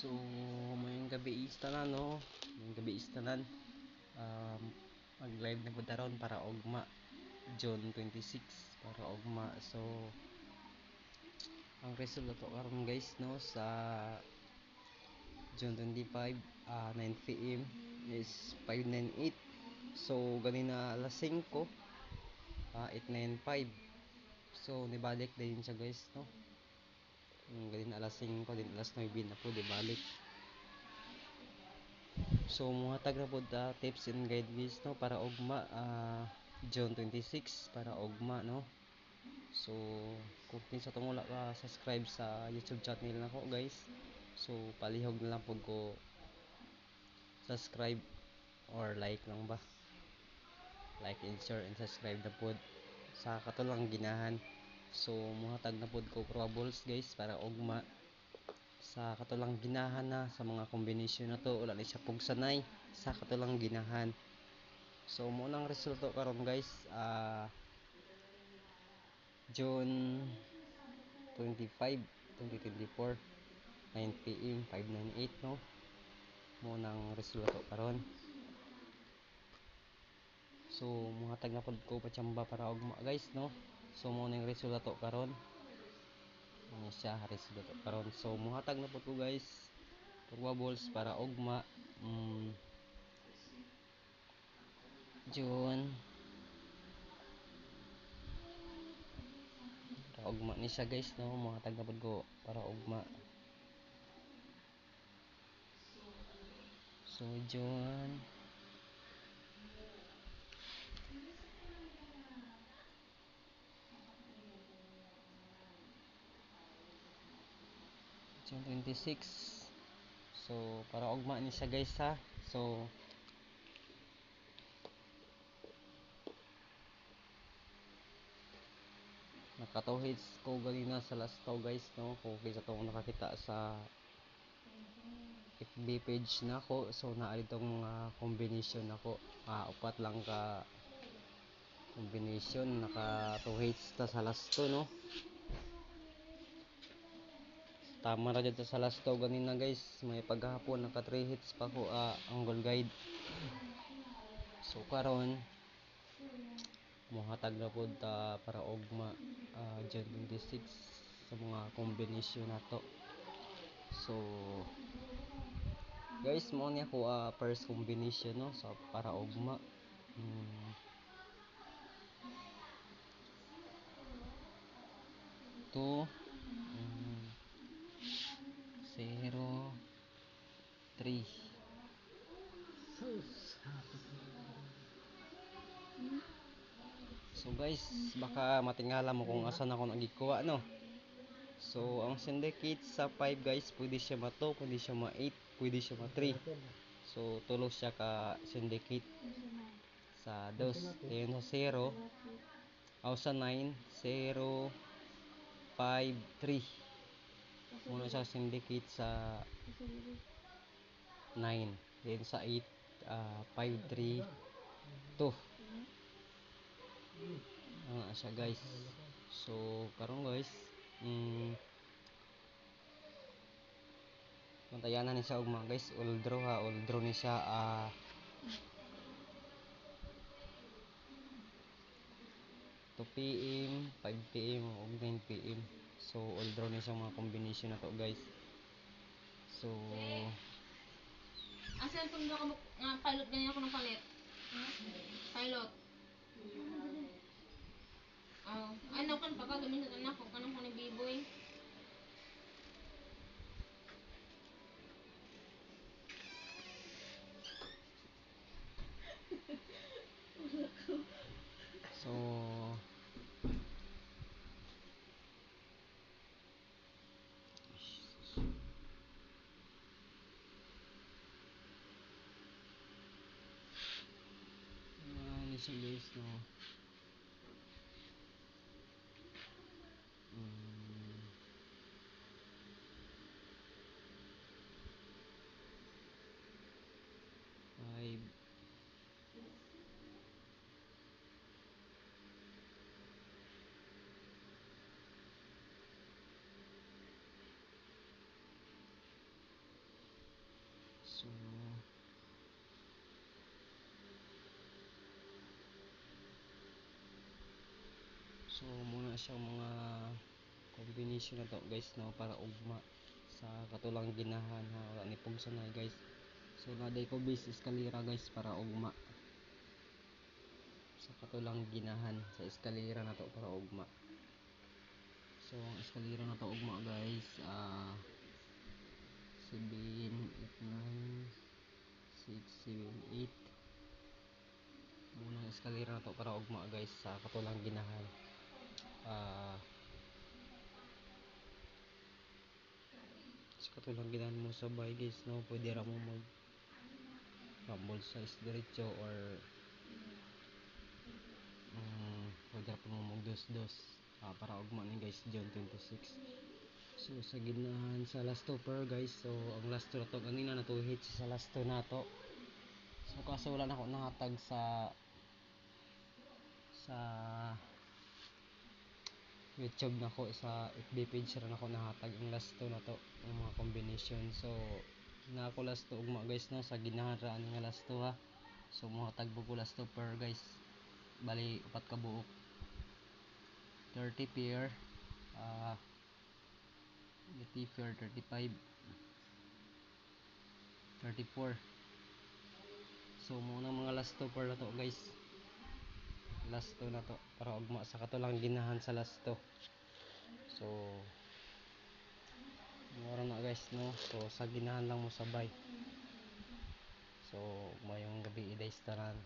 So, mayong gabi istanan, no? Mayong gabi istanan. Mag-live na punta ron para ugma. June 26 para ugma. So, ang result to karon guys, no? Sa June 25, 9 PM is 598. So, ganina alas 5, 895. So, nibalik din siya guys, no? Ganina alas 5, din alas 9 na po, dibalik. So muhatag na po tips and guide guys, no, para ugma June 26 para ugma, no. So kung kinsa tong wala ka subscribe sa YouTube channel nako guys, so palihog na lang po ko subscribe or like lang ba, like and share and subscribe na po sa katulang ginahan. So muhatag na po ko troubles guys para ugma sa katulang ginahan na sa mga kombinasyon na to, wala ni siya pugsanay sa katulang ginahan. So mo nang resulto karon guys, June 25, 2024, 9 PM 598, no. Mo nang resulto karon. So muhatag na pud ko patsamba para ugma guys, no. So mo nang resulto karon. Ini siya resulto karon. So muhatag na pud ko guys probables para ugma June para ugma ni siya guys, no. Muhatag na pud ko para ugma. So June 26. So para ugma ni siya guys, ha. So nakatuhits ko ganina sa last to guys, no. Kung kaysa tong nakakita sa FB page na ko, so naa ditong combination nako, upat lang ka combination, nakatuhits ta sa last to, no. Tama ra dito sa last to ganina guys, may paghapon naka 3 hits pa ko angle guide. So karon muhatag na pud ta para ugma June 26 sa mga combination nato. So guys, mo ni ako first combination, no, so para ugma. To 0 3. So guys, baka matingala mo kung asan ako nagikuha, no. So ang syndicate sa 5 guys, pwede siya ma 2, pwede siya ma 8, pwede siya ma 3. So tulo siya ka syndicate sa 2, ayan sa 0, sa 9, 0 5 3. Muna siya syndicate sa 9, then sa 8 5 3 2. Siya guys. So karon guys, mantayanan ni siya ugma guys, all draw ha, all draw ni siya 2 PM, 5 PM ug 9 PM. So all draw ni siya mga combination na to guys. So asan kung ka nga pilot ganyan ako ng palit? Pilot. Ano kan pagkagamin sa anak ko kanang ko ni Biboy. so ni siya guys, no. Five. muna siya mga combination na to guys no para ugma sa katulang ginahan ha wala ni pugsanay guys. So naday ko base eskalera guys para ugma sa katulang ginahan sa eskalera na to para ugma. So ang eskalera na to ugma guys 7, 8, 9, 6, 7, 8 munang eskalera na to para ugma guys sa katulang ginahan. Sa katulang ginahan mo sabay guys no pwede ra mo mag rumble size diretso or pwede ra mo mag dos para ugma ni guys June 26. So sa ginahan sa last topper guys, so ang last to na to ganina na to hit sa last to na to. So kaso wala na ako nahatag sa YouTube na ko sa FB page ra na ko nahatag ang last to na to ang mga combination. So na ako last to ugma guys no sa ginahan ra ani nga last to ha. So mohatag po ko last topper guys. Bali upat ka buok 30 pair 30 pair 35 34. So muna mga last topper na to guys. Last to na to para ugma sa katulang ginahan sa last to. So mura na guys no. So sa ginahan lang mo sabay. So mayong gabi iday tanan.